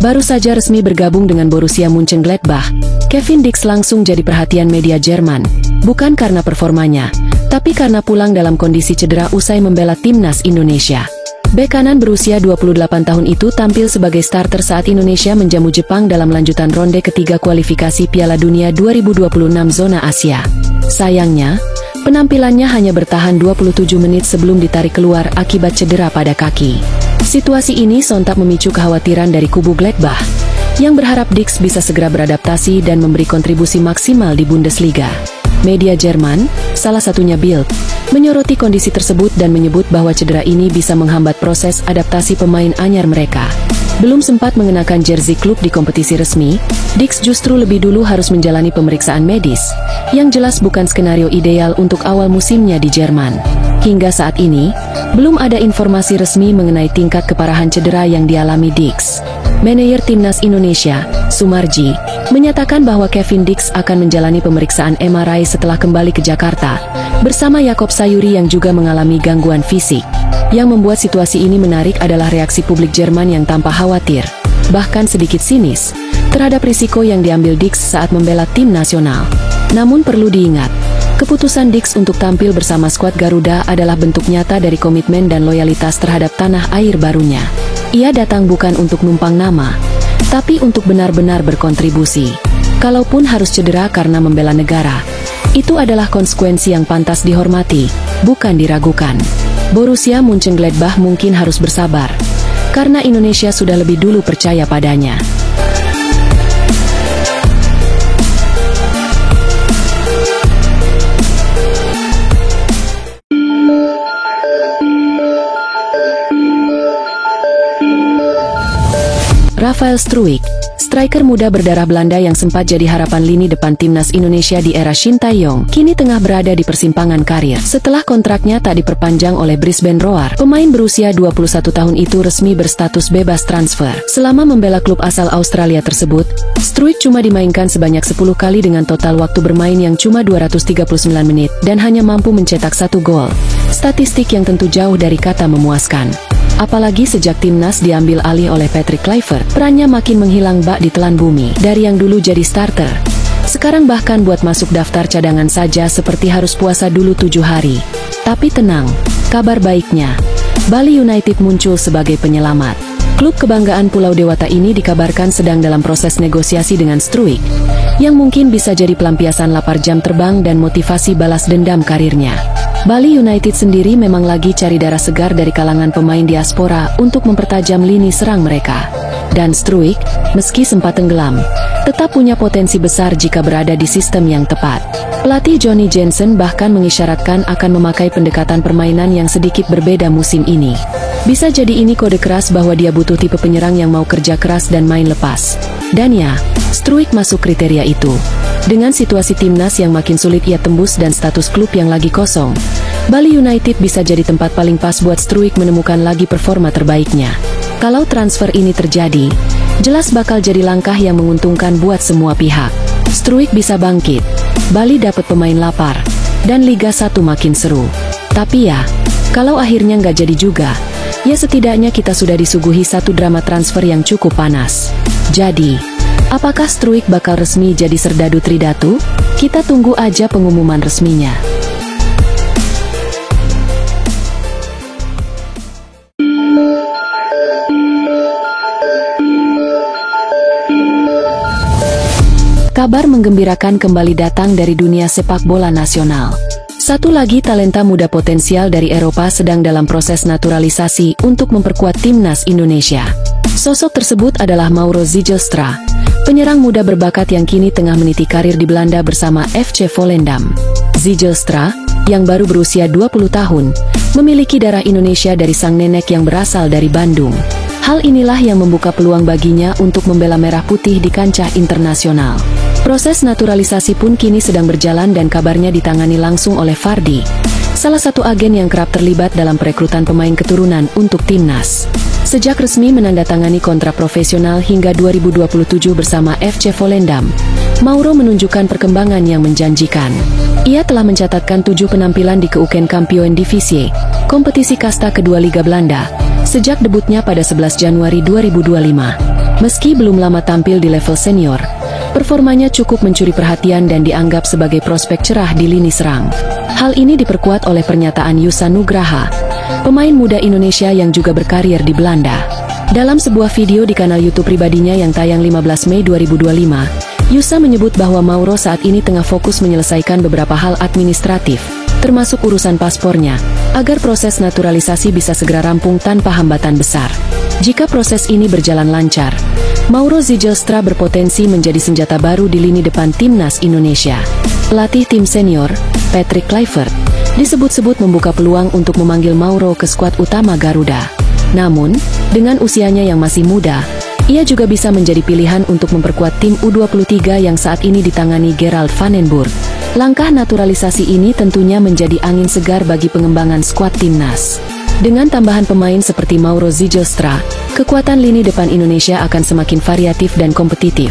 Baru saja resmi bergabung dengan Borussia Mönchengladbach, Kevin Dix langsung jadi perhatian media Jerman, bukan karena performanya, tapi karena pulang dalam kondisi cedera usai membela timnas Indonesia. Bek kanan berusia 28 tahun itu tampil sebagai starter saat Indonesia menjamu Jepang dalam lanjutan ronde ketiga kualifikasi Piala Dunia 2026 zona Asia. Sayangnya, penampilannya hanya bertahan 27 menit sebelum ditarik keluar akibat cedera pada kaki. Situasi ini sontak memicu kekhawatiran dari kubu Gladbach, yang berharap Dix bisa segera beradaptasi dan memberi kontribusi maksimal di Bundesliga. Media Jerman, salah satunya Bild, menyoroti kondisi tersebut dan menyebut bahwa cedera ini bisa menghambat proses adaptasi pemain anyar mereka. Belum sempat mengenakan jersey klub di kompetisi resmi, Dix justru lebih dulu harus menjalani pemeriksaan medis, yang jelas bukan skenario ideal untuk awal musimnya di Jerman. Hingga saat ini, belum ada informasi resmi mengenai tingkat keparahan cedera yang dialami Dix. Manajer Timnas Indonesia, Sumarji, menyatakan bahwa Kevin Dix akan menjalani pemeriksaan MRI setelah kembali ke Jakarta, bersama Yakob Sayuri yang juga mengalami gangguan fisik. Yang membuat situasi ini menarik adalah reaksi publik Jerman yang tampak khawatir, bahkan sedikit sinis, terhadap risiko yang diambil Dix saat membela tim nasional. Namun perlu diingat, keputusan Dix untuk tampil bersama skuad Garuda adalah bentuk nyata dari komitmen dan loyalitas terhadap tanah air barunya. Ia datang bukan untuk numpang nama, tapi untuk benar-benar berkontribusi. Kalaupun harus cedera karena membela negara, itu adalah konsekuensi yang pantas dihormati, bukan diragukan. Borussia Mönchengladbach mungkin harus bersabar, karena Indonesia sudah lebih dulu percaya padanya. Rafael Struijk, striker muda berdarah Belanda yang sempat jadi harapan lini depan timnas Indonesia di era Shin Tae-yong, kini tengah berada di persimpangan karir. Setelah kontraknya tak diperpanjang oleh Brisbane Roar, pemain berusia 21 tahun itu resmi berstatus bebas transfer. Selama membela klub asal Australia tersebut, Struijk cuma dimainkan sebanyak 10 kali dengan total waktu bermain yang cuma 239 menit, dan hanya mampu mencetak 1 gol. Statistik yang tentu jauh dari kata memuaskan. Apalagi sejak timnas diambil alih oleh Patrick Kluivert, perannya makin menghilang bak ditelan bumi. Dari yang dulu jadi starter, sekarang bahkan buat masuk daftar cadangan saja seperti harus puasa dulu 7 hari. Tapi tenang, kabar baiknya, Bali United muncul sebagai penyelamat. Klub kebanggaan Pulau Dewata ini dikabarkan sedang dalam proses negosiasi dengan Struijk, yang mungkin bisa jadi pelampiasan lapar jam terbang dan motivasi balas dendam karirnya. Bali United sendiri memang lagi cari darah segar dari kalangan pemain diaspora untuk mempertajam lini serang mereka. Dan Struijk, meski sempat tenggelam, tetap punya potensi besar jika berada di sistem yang tepat. Pelatih Johnny Jensen bahkan mengisyaratkan akan memakai pendekatan permainan yang sedikit berbeda musim ini. Bisa jadi ini kode keras bahwa dia butuh tipe penyerang yang mau kerja keras dan main lepas. Dan ya, Struijk masuk kriteria itu. Dengan situasi timnas yang makin sulit ia tembus dan status klub yang lagi kosong, Bali United bisa jadi tempat paling pas buat Struijk menemukan lagi performa terbaiknya. Kalau transfer ini terjadi, jelas bakal jadi langkah yang menguntungkan buat semua pihak. Struijk bisa bangkit, Bali dapat pemain lapar, dan Liga 1 makin seru. Tapi ya, kalau akhirnya nggak jadi juga, ya setidaknya kita sudah disuguhi satu drama transfer yang cukup panas. Jadi, apakah Struijk bakal resmi jadi Serdadu Tridatu? Kita tunggu aja pengumuman resminya. Kabar menggembirakan kembali datang dari dunia sepak bola nasional. Satu lagi talenta muda potensial dari Eropa sedang dalam proses naturalisasi untuk memperkuat timnas Indonesia. Sosok tersebut adalah Mauro Zijlstra, penyerang muda berbakat yang kini tengah meniti karir di Belanda bersama FC Volendam. Zijlstra, yang baru berusia 20 tahun, memiliki darah Indonesia dari sang nenek yang berasal dari Bandung. Hal inilah yang membuka peluang baginya untuk membela merah putih di kancah internasional. Proses naturalisasi pun kini sedang berjalan dan kabarnya ditangani langsung oleh Fardi, salah satu agen yang kerap terlibat dalam perekrutan pemain keturunan untuk timnas. Sejak resmi menandatangani kontrak profesional hingga 2027 bersama FC Volendam, Mauro menunjukkan perkembangan yang menjanjikan. Ia telah mencatatkan 7 penampilan di Keukenkampioen Divisie, kompetisi kasta kedua Liga Belanda, sejak debutnya pada 11 Januari 2025. Meski belum lama tampil di level senior, performanya cukup mencuri perhatian dan dianggap sebagai prospek cerah di lini serang. Hal ini diperkuat oleh pernyataan Yusa Nugraha, pemain muda Indonesia yang juga berkarir di Belanda. Dalam sebuah video di kanal YouTube pribadinya yang tayang 15 Mei 2025, Yusa menyebut bahwa Mauro saat ini tengah fokus menyelesaikan beberapa hal administratif, termasuk urusan paspornya, agar proses naturalisasi bisa segera rampung tanpa hambatan besar. Jika proses ini berjalan lancar, Mauro Zijlstra berpotensi menjadi senjata baru di lini depan timnas Indonesia. Pelatih tim senior, Patrick Kluivert, disebut-sebut membuka peluang untuk memanggil Mauro ke skuad utama Garuda. Namun, dengan usianya yang masih muda, ia juga bisa menjadi pilihan untuk memperkuat tim U23 yang saat ini ditangani Gerald van den Burg. Langkah naturalisasi ini tentunya menjadi angin segar bagi pengembangan skuad timnas. Dengan tambahan pemain seperti Mauro Zijlstra, kekuatan lini depan Indonesia akan semakin variatif dan kompetitif,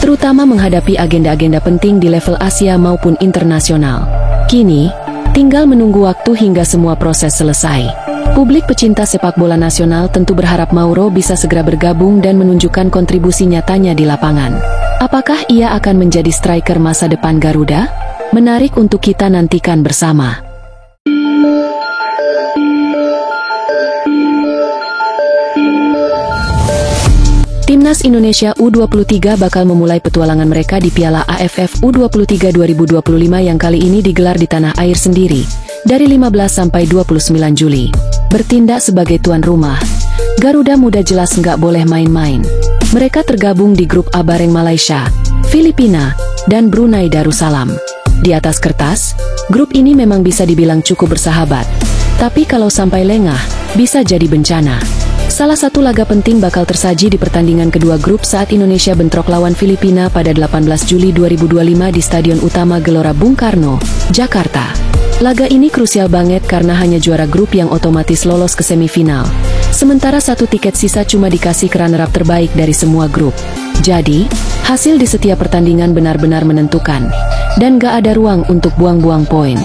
terutama menghadapi agenda-agenda penting di level Asia maupun internasional. Kini, tinggal menunggu waktu hingga semua proses selesai. Publik pecinta sepak bola nasional tentu berharap Mauro bisa segera bergabung dan menunjukkan kontribusi nyatanya di lapangan. Apakah ia akan menjadi striker masa depan Garuda? Menarik untuk kita nantikan bersama. Timnas Indonesia U23 bakal memulai petualangan mereka di Piala AFF U23 2025 yang kali ini digelar di tanah air sendiri, dari 15 sampai 29 Juli. Bertindak sebagai tuan rumah, Garuda Muda jelas nggak boleh main-main. Mereka tergabung di grup A bareng Malaysia, Filipina, dan Brunei Darussalam. Di atas kertas, grup ini memang bisa dibilang cukup bersahabat, tapi kalau sampai lengah, bisa jadi bencana. Salah satu laga penting bakal tersaji di pertandingan kedua grup saat Indonesia bentrok lawan Filipina pada 18 Juli 2025 di Stadion Utama Gelora Bung Karno, Jakarta. Laga ini krusial banget karena hanya juara grup yang otomatis lolos ke semifinal. Sementara satu tiket sisa cuma dikasih ke runner-up terbaik dari semua grup. Jadi, hasil di setiap pertandingan benar-benar menentukan. Dan gak ada ruang untuk buang-buang poin.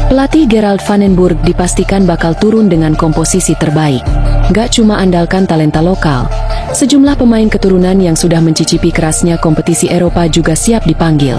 Pelatih Gerald van den Burg dipastikan bakal turun dengan komposisi terbaik. Gak cuma andalkan talenta lokal, sejumlah pemain keturunan yang sudah mencicipi kerasnya kompetisi Eropa juga siap dipanggil.